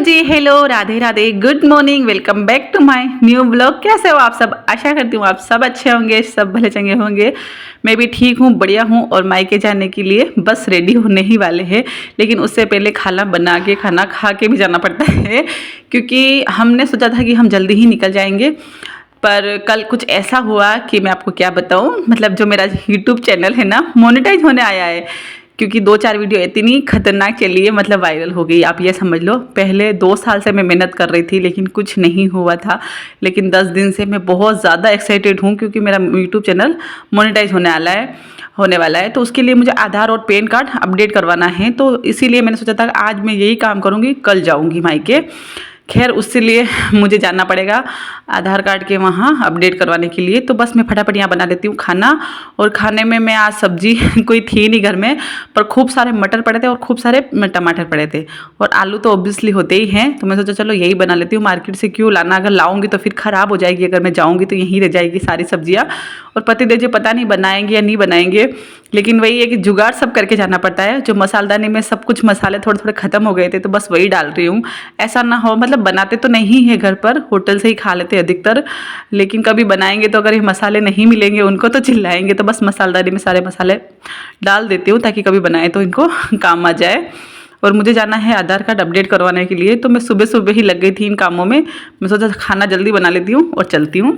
Ji, hello, Radhe Radhe, good morning, welcome back to my new blog. कैसे हो आप सब? आशा करती हूँ आप सब अच्छे होंगे, सब भले चंगे होंगे। मैं भी ठीक हूँ, बढ़िया हूँ। और मायके जाने के लिए बस रेडी होने ही वाले हैं, लेकिन उससे पहले खाना बना के खाना खा के भी जाना पड़ता है, क्योंकि हमने सोचा था कि हम जल्दी ही निकल जाएंगे। पर कल कुछ ऐसा हुआ कि मैं आपको क्या बताऊँ। मतलब जो मेरा यूट्यूब चैनल है ना, मोनेटाइज होने आया है, क्योंकि 2-4 वीडियो इतनी खतरनाक चली है, मतलब वायरल हो गई, आप ये समझ लो। पहले 2 साल से मैं मेहनत कर रही थी, लेकिन कुछ नहीं हुआ था। लेकिन 10 दिन से मैं बहुत ज़्यादा एक्साइटेड हूँ, क्योंकि मेरा यूट्यूब चैनल मोनेटाइज होने वाला है। तो उसके लिए मुझे आधार और पैन कार्ड अपडेट करवाना है। तो इसीलिए मैंने सोचा था कि आज मैं यही काम करूँगी, कल जाऊँगी मायके। खैर उसके लिए मुझे जाना पड़ेगा आधार कार्ड के वहाँ अपडेट करवाने के लिए। तो बस मैं फटाफट यहाँ बना लेती हूँ खाना। और खाने में मैं आज सब्जी कोई थी नहीं घर में, पर खूब सारे मटर पड़े थे और खूब सारे टमाटर पड़े थे, और आलू तो ऑब्वियसली होते ही हैं। तो मैं सोचा चलो यही बना लेती हूँ, मार्केट से क्यों लाना, अगर लाऊंगी तो फिर ख़राब हो जाएगी। अगर मैं जाऊँगी तो यहीं रह जाएगी सारी सब्जियाँ। और पतिदेव जी पता नहीं बनाएंगे या नहीं बनाएंगे, लेकिन वही है कि जुगाड़ सब करके जाना पड़ता है। जो मसालदानी में सब कुछ मसाले थोड़े थोड़े ख़त्म हो गए थे, तो बस वही डाल रही हूँ। ऐसा ना हो, मतलब बनाते तो नहीं है घर पर, होटल से ही खा लेते हैं अधिकतर, लेकिन कभी बनाएंगे तो अगर ये मसाले नहीं मिलेंगे उनको तो चिल्लाएंगे। तो बस मसालदानी में सारे मसाले डाल देती हूँ, ताकि कभी बनाए तो इनको काम आ जाए। और मुझे जाना है आधार कार्ड अपडेट करवाने के लिए, तो मैं सुबह सुबह ही लग गई थी इन कामों में। मैं सोचा खाना जल्दी बना लेती हूँ और चलती हूँ।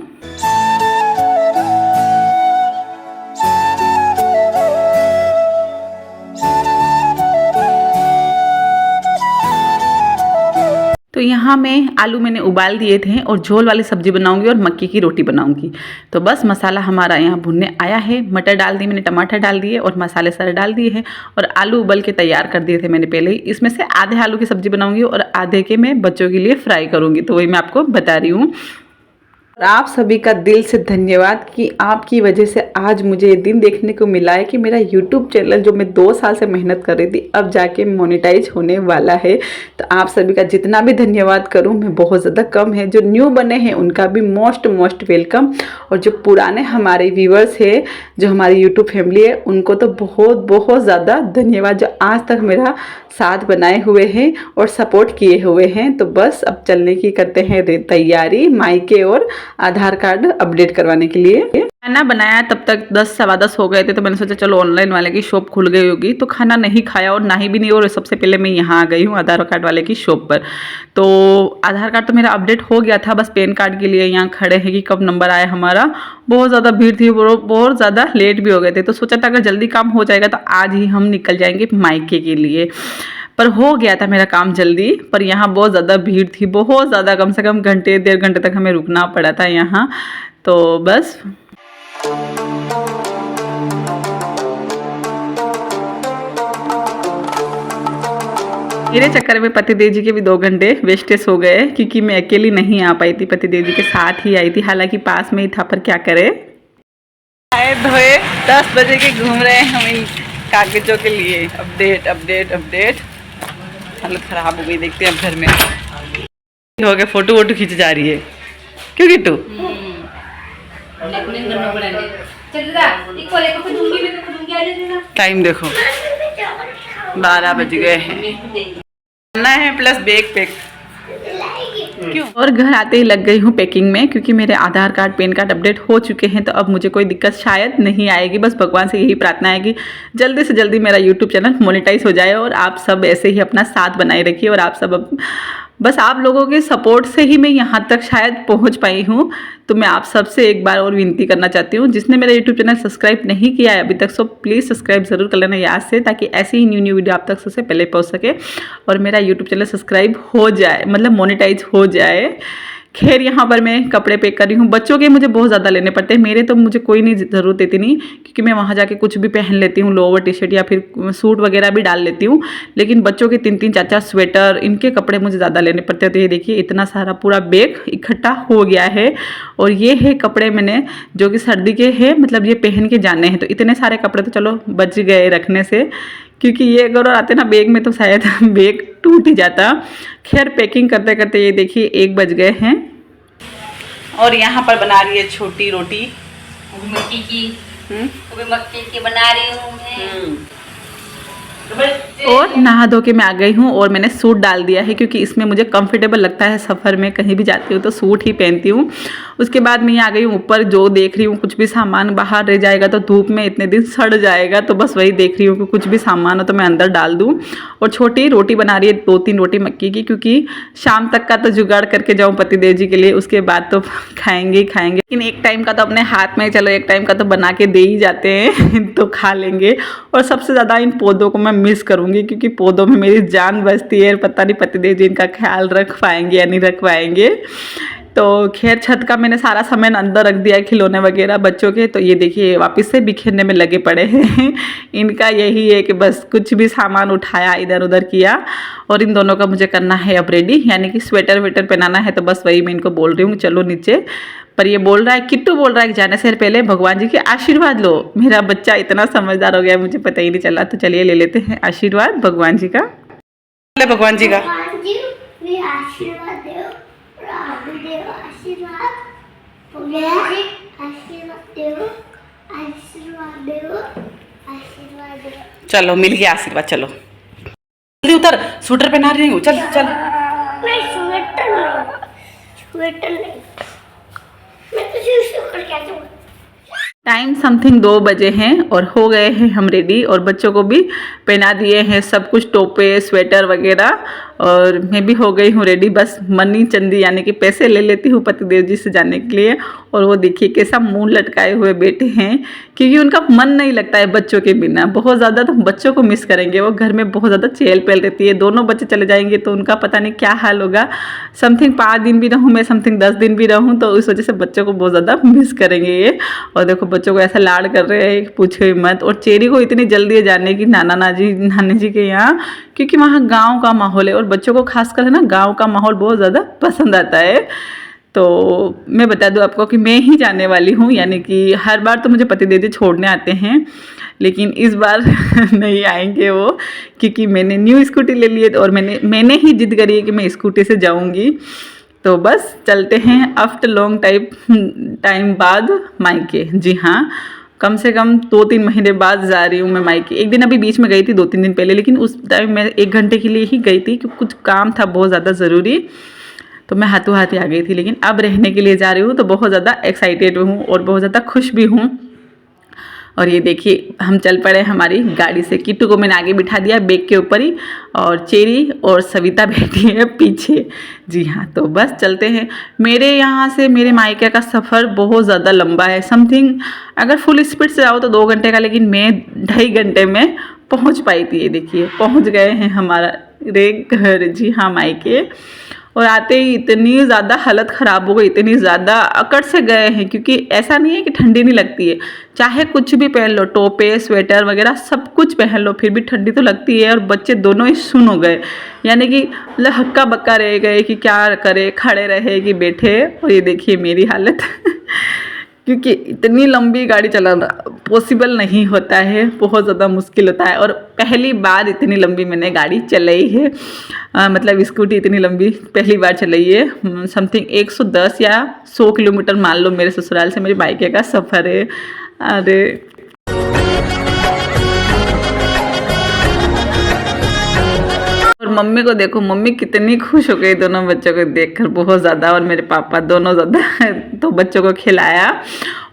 तो यहाँ मैं आलू मैंने उबाल दिए थे और झोल वाली सब्जी बनाऊंगी और मक्की की रोटी बनाऊंगी। तो बस मसाला हमारा यहाँ भुनने आया है। मटर डाल दी मैंने, टमाटर डाल दिए और मसाले सारे डाल दिए हैं। और आलू उबल के तैयार कर दिए थे मैंने पहले ही। इसमें से आधे आलू की सब्जी बनाऊंगी और आधे के मैं बच्चों के लिए फ्राई करूँगी। तो वही मैं आपको बता रही हूँ। और आप सभी का दिल से धन्यवाद कि आपकी वजह से आज मुझे ये दिन देखने को मिला है कि मेरा यूट्यूब चैनल, जो मैं 2 साल से मेहनत कर रही थी, अब जाके मोनेटाइज होने वाला है। तो आप सभी का जितना भी धन्यवाद करूं मैं बहुत ज़्यादा कम है। जो न्यू बने हैं उनका भी मोस्ट वेलकम। और जो पुराने हमारे व्यूअर्स है, जो हमारी यूट्यूब फैमिली है, उनको तो बहुत ज़्यादा धन्यवाद, जो आज तक मेरा साथ बनाए हुए हैं और सपोर्ट किए हुए हैं। तो बस अब चलने की करते हैं तैयारी मायके और आधार कार्ड अपडेट करवाने के लिए। खाना बनाया तब तक 10-10:15 हो गए थे। तो मैंने सोचा चलो ऑनलाइन वाले की शॉप खुल गई होगी, तो खाना नहीं खाया और ना ही भी नहीं। और सबसे पहले मैं यहाँ आ गई हूँ आधार कार्ड वाले की शॉप पर। तो आधार कार्ड तो मेरा अपडेट हो गया था, बस पैन कार्ड के लिए यहाँ खड़े हैं कि कब नंबर आया हमारा। बहुत ज़्यादा भीड़ थी, बहुत ज़्यादा लेट भी हो गए थे। तो सोचा था अगर जल्दी काम हो जाएगा तो आज ही हम निकल जाएंगे मायके के लिए। पर हो गया था मेरा काम जल्दी, पर यहाँ बहुत ज़्यादा भीड़ थी, बहुत ज़्यादा, कम से कम घंटे 1.5 घंटे तक हमें रुकना पड़ा था यहाँ। तो बस मेरे चक्कर में पतिदेव जी के भी 2 घंटे वेस्टेज हो गए, क्योंकि मैं अकेली नहीं आ पाई थी, पतिदेव जी के साथ ही आई थी। हालांकि पास में ही था, पर क्या करे। आए धोए 10 बजे के घूम रहे हैं हम इन कागजों के लिए। Update update update. हालत खराब हो गई, देखते हैं अब घर में हो गया। फोटो वोटो खींच जा रही है क्यों किट्टू? टाइम देखो 12 बज गए हैं। खाना है प्लस बैग पैक। क्यों? और घर आते ही लग गई हूँ पैकिंग में, क्योंकि मेरे आधार कार्ड पैन कार्ड अपडेट हो चुके हैं। तो अब मुझे कोई दिक्कत शायद नहीं आएगी। बस भगवान से यही प्रार्थना है कि जल्दी से जल्दी मेरा यूट्यूब चैनल मोनेटाइज हो जाए। और आप सब ऐसे ही अपना साथ बनाए रखिए। और आप सब बस आप लोगों के सपोर्ट से ही मैं यहाँ तक शायद पहुँच पाई हूँ। तो मैं आप सबसे एक बार और विनती करना चाहती हूँ, जिसने मेरा यूट्यूब चैनल सब्सक्राइब नहीं किया है अभी तक, सो प्लीज़ सब्सक्राइब ज़रूर कर लेना याद से, ताकि ऐसी ही न्यू वीडियो आप तक सबसे पहले पहुँच सके और मेरा यूट्यूब चैनल सब्सक्राइब हो जाए, मतलब मोनेटाइज हो जाए। खैर यहाँ पर मैं कपड़े पैक कर रही हूँ। बच्चों के मुझे बहुत ज़्यादा लेने पड़ते हैं, मेरे तो मुझे कोई नहीं ज़रूरत देती नहीं, क्योंकि मैं वहाँ जाके कुछ भी पहन लेती हूँ, लोअर टी शर्ट या फिर सूट वगैरह भी डाल लेती हूँ। लेकिन बच्चों के 3-3 4-4 स्वेटर, इनके कपड़े मुझे ज़्यादा लेने पड़ते हैं। तो ये देखिए इतना सारा पूरा बैग इकट्ठा हो गया है। और ये है कपड़े मैंने जो कि सर्दी के हैं, मतलब ये पहन के जाने हैं। तो इतने सारे कपड़े तो चलो बच गए रखने से, क्योंकि ये अगर आते ना बैग में तो शायद बैग टूट ही जाता। खैर पैकिंग करते करते ये देखिए 1 बज गए हैं। और यहाँ पर बना रही है छोटी रोटी मक्की की। मक्की की बना रही हूँ मैं। और नहा धो के मैं आ गई हूँ और मैंने सूट डाल दिया है क्योंकि इसमें मुझे कंफर्टेबल लगता है। सफ़र में कहीं भी जाती हूँ तो सूट ही पहनती हूँ। उसके बाद मैं आ गई हूँ ऊपर, जो देख रही हूँ कुछ भी सामान बाहर रह जाएगा तो धूप में इतने दिन सड़ जाएगा, तो बस वही देख रही हूँ कि कुछ भी सामान हो तो मैं अंदर डाल दूँ। और छोटी रोटी बना रही है, 2-3 रोटी मक्की की, क्योंकि शाम तक का तो जुगाड़ करके जाऊँ पतिदेव जी के लिए, उसके बाद तो खाएंगे ही खाएंगे। लेकिन एक टाइम का तो अपने हाथ में, चलो एक टाइम का तो बना के दे ही जाते हैं तो खा लेंगे। और सबसे ज़्यादा इन पौधों को मैं मिस करूँगी क्योंकि पौधों में मेरी जान बसती है। पता नहीं पतिदेव जी इनका ख्याल रख पाएंगे या नहीं रख पाएंगे। तो खैर छत का मैंने सारा सामान अंदर रख दिया है, खिलौने वगैरह बच्चों के। तो ये देखिए वापस से बिखेरने में लगे पड़े हैं इनका यही है कि बस कुछ भी सामान उठाया इधर उधर किया। और इन दोनों का मुझे करना है अब रेडी, यानी कि स्वेटर वेटर पहनाना है। तो बस वही मैं इनको बोल रही हूँ चलो नीचे। पर ये बोल रहा है, किट्टू बोल रहा है कि जाने से पहले भगवान जी के आशीर्वाद लो। मेरा बच्चा इतना समझदार हो गया मुझे पता ही नहीं चला। तो चलिए ले लेते हैं आशीर्वाद भगवान जी का। भगवान जी का आशीर्वाद दो, चलो मिल गया आशीर्वाद। चलो जल्दी उतर, स्वेटर पहना रही हूँ। चल चल। नहीं स्वेटर नहीं, मैं तुझे स्वेटर क्या दूँ। टाइम समथिंग 2 बजे हैं और हो गए हैं हम रेडी, और बच्चों को भी पहना दिए हैं सब कुछ, टोपे स्वेटर वगैरह। और मैं भी हो गई हूँ रेडी। बस मनी चंदी यानी कि पैसे ले लेती हूँ पतिदेव जी से जाने के लिए। और वो देखिए कैसा मुंह लटकाए हुए बैठे हैं, क्योंकि उनका मन नहीं लगता है बच्चों के बिना। बहुत ज़्यादा तो बच्चों को मिस करेंगे, वो घर में बहुत ज़्यादा चहल पहल रहती है। दोनों बच्चे चले जाएंगे तो उनका पता नहीं क्या हाल होगा। समथिंग 5 दिन भी रहूँ मैं, समथिंग 10 दिन भी रहूँ, तो उस वजह से बच्चों को बहुत ज़्यादा मिस करेंगे ये। और देखो बच्चों को ऐसा लाड कर रहे हैं पूछो ही मत। और चेरी को इतनी जल्दी है जाने की नानी जी के यहाँ, क्योंकि वहाँ गांव का माहौल है और बच्चों को खासकर है ना गांव का माहौल बहुत ज़्यादा पसंद आता है। तो मैं बता दूं आपको कि मैं ही जाने वाली हूँ, यानी कि हर बार तो मुझे पति दीदी छोड़ने आते हैं, लेकिन इस बार नहीं आएंगे वो, क्योंकि मैंने न्यू स्कूटी ले ली है और मैंने ही जिद करी है कि मैं स्कूटी से जाऊँगी। तो बस चलते हैं आफ्टर लॉन्ग टाइम बाद मायके। जी हाँ, कम से कम 2-3 महीने बाद जा रही हूँ मैं मायके। एक दिन अभी बीच में गई थी 2-3 दिन पहले, लेकिन उस टाइम मैं 1 घंटे के लिए ही गई थी क्योंकि कुछ काम था बहुत ज़्यादा ज़रूरी, तो मैं हाथों हाथ ही आ गई थी। लेकिन अब रहने के लिए जा रही हूँ तो बहुत ज़्यादा एक्साइटेड हूँ और बहुत ज़्यादा खुश भी हूँ। और ये देखिए हम चल पड़े हमारी गाड़ी से। किट्टू को मैंने आगे बिठा दिया बैग के ऊपर ही, और चेरी और सविता बैठी है पीछे। जी हाँ, तो बस चलते हैं। मेरे यहाँ से मेरे मायके का सफ़र बहुत ज़्यादा लंबा है। समथिंग अगर फुल स्पीड से जाओ तो 2 घंटे का, लेकिन मैं 2.5 घंटे में पहुँच पाई थी। ये देखिए पहुँच गए हैं हमारा घर। जी हाँ मायके। और आते ही इतनी ज़्यादा हालत ख़राब हो गई, इतनी ज़्यादा अकड़ से गए हैं, क्योंकि ऐसा नहीं है कि ठंडी नहीं लगती है, चाहे कुछ भी पहन लो, टोपे स्वेटर वगैरह सब कुछ पहन लो, फिर भी ठंडी तो लगती है। और बच्चे दोनों ही सुन हो गए, यानी कि मतलब हक्का बक्का रह गए कि क्या करे, खड़े रहे कि बैठे। और ये देखिए मेरी हालत क्योंकि इतनी लंबी गाड़ी चलाना पॉसिबल नहीं होता है, बहुत ज़्यादा मुश्किल होता है। और पहली बार इतनी लंबी मैंने गाड़ी चलाई है, मतलब स्कूटी इतनी लंबी पहली बार चलाई है। समथिंग 110 या 100 किलोमीटर मान लो मेरे ससुराल से मेरे बाइक का सफ़र है। अरे और मम्मी को देखो, मम्मी कितनी खुश हो गई दोनों बच्चों को देखकर, बहुत ज़्यादा। और मेरे पापा दोनों ज़्यादा तो बच्चों को खिलाया।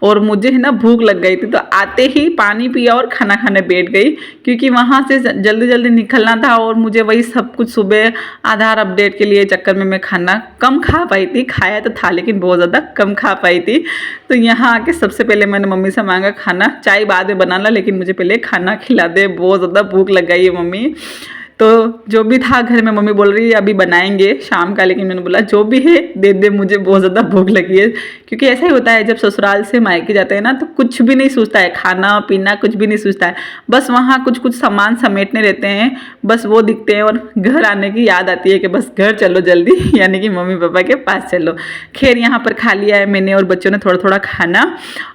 और मुझे है ना भूख लग गई थी, तो आते ही पानी पिया और खाना खाने बैठ गई, क्योंकि वहाँ से जल्दी जल्दी निकलना था। और मुझे वही सब कुछ सुबह आधार अपडेट के लिए चक्कर में मैं खाना कम खा पाई थी। खाया तो था लेकिन बहुत ज़्यादा कम खा पाई थी। तो यहाँ आके सबसे पहले मैंने मम्मी से मांगा खाना, चाय बाद में बनाना, लेकिन मुझे पहले खाना खिला दे, बहुत ज़्यादा भूख लग गई है मम्मी। तो जो भी था घर में, मम्मी बोल रही है अभी बनाएंगे शाम का, लेकिन मैंने बोला जो भी है दे दे, मुझे बहुत ज़्यादा भूख लगी है। क्योंकि ऐसा ही होता है जब ससुराल से मायके जाते हैं ना, तो कुछ भी नहीं सोचता है, खाना पीना कुछ भी नहीं सोचता है, बस वहाँ कुछ कुछ सामान समेटने रहते हैं, बस वो दिखते हैं। और घर आने की याद आती है कि बस घर चलो जल्दी, यानी कि मम्मी पापा के पास चलो। खैर यहाँ पर खा लिया है मैंने और बच्चों ने थोड़ा थोड़ा खाना।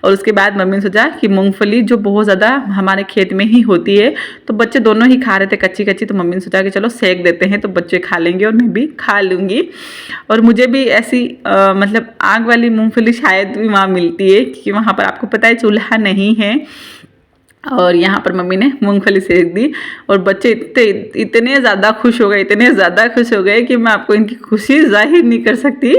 और उसके बाद मम्मी ने सोचा कि मूँगफली जो बहुत ज़्यादा हमारे खेत में ही होती है, तो बच्चे दोनों ही खा रहे थे कच्ची कच्ची, तो मम्मी ने सोचा कि चलो सेक देते हैं, तो बच्चे खा लेंगे और मैं भी खा लूँगी। और मुझे भी ऐसी मतलब आग वाली मूंगफली शायद भी वहाँ मिलती है, क्योंकि वहाँ पर आपको पता है चूल्हा नहीं है। और यहाँ पर मम्मी ने मूंगफली सेक दी और बच्चे इतने ज़्यादा खुश हो गए, इतने ज़्यादा खुश हो गए कि मैं आपको इनकी खुशी जाहिर नहीं कर सकती,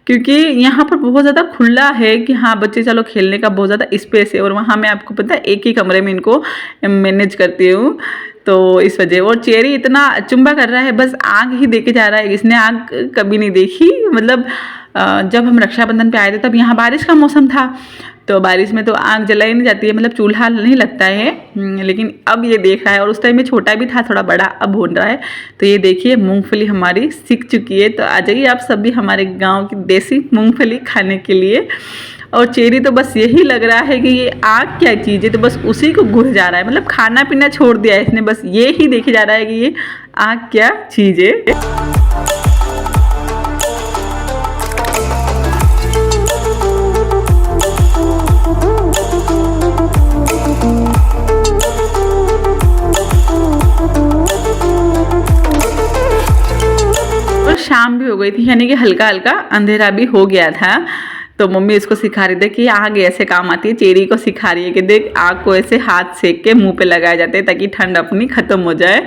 क्योंकि यहाँ पर बहुत ज़्यादा खुला है कि हाँ बच्चे चलो खेलने का बहुत ज़्यादा स्पेस है, और वहाँ मैं आपको पता है एक ही कमरे में इनको मैनेज करती हूँ, तो इस वजह। और चेरी इतना चुम्बा कर रहा है, बस आग ही देके जा रहा है, इसने आग कभी नहीं देखी। मतलब जब हम रक्षाबंधन पे आए थे तब यहाँ बारिश का मौसम था, तो बारिश में तो आग जलाई नहीं जाती है, मतलब चूल्हा नहीं लगता है, लेकिन अब ये देख रहा है। और उस टाइम में छोटा भी था, थोड़ा बड़ा अब भून रहा है। तो ये देखिए मूंगफली हमारी सीख चुकी है। तो आ जाइए आप सब भी हमारे गांव की देसी मूंगफली खाने के लिए। और चेरी तो बस यही लग रहा है कि ये आग क्या चीज़ है, तो बस उसी को घुर जा रहा है, मतलब खाना पीना छोड़ दिया है इसने, बस ये ही देखे जा रहा है कि ये आग क्या चीज़ है। और शाम भी हो गई थी, यानी कि हल्का हल्का अंधेरा भी हो गया था। तो मम्मी इसको सिखा रही थी कि आग ऐसे काम आती है, चेरी को सिखा रही है कि देख आग को ऐसे हाथ सेक के मुंह पे लगाए जाते हैं ताकि ठंड अपनी ख़त्म हो जाए।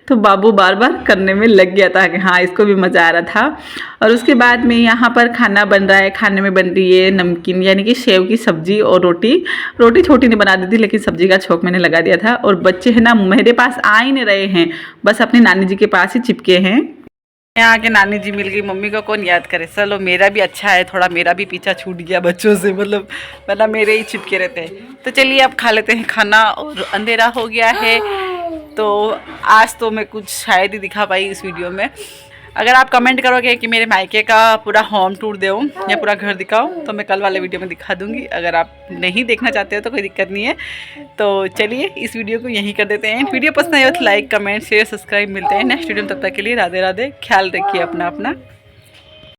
तो बाबू बार बार करने में लग गया था कि हाँ इसको भी मज़ा आ रहा था। और उसके बाद में यहाँ पर खाना बन रहा है, खाने में बन रही है नमकीन, यानी कि सेव की सब्जी और रोटी। रोटी छोटी नहीं बना दी थी, लेकिन सब्जी का छोंक मैंने लगा दिया था। और बच्चे हैं ना मेरे पास आ ही नहीं रहे हैं, बस अपनी नानी जी के पास ही चिपके हैं। यहाँ के नानी जी मिल गई, मम्मी को कौन याद करे। चलो मेरा भी अच्छा है, थोड़ा मेरा भी पीछा छूट गया बच्चों से, मतलब मेरे ही चिपके रहते हैं। तो चलिए अब खा लेते हैं खाना, और अंधेरा हो गया है। तो आज तो मैं कुछ शायद ही दिखा पाई इस वीडियो में। अगर आप कमेंट करोगे कि मेरे मायके का पूरा होम टूर दो या पूरा घर दिखाओ, तो मैं कल वाले वीडियो में दिखा दूंगी। अगर आप नहीं देखना चाहते हो तो कोई दिक्कत नहीं है। तो चलिए इस वीडियो को यहीं कर देते हैं। वीडियो पसंद आए तो लाइक कमेंट शेयर सब्सक्राइब। मिलते हैं नेक्स्ट वीडियो में, तब तक के लिए राधे राधे, ख्याल रखिए अपना।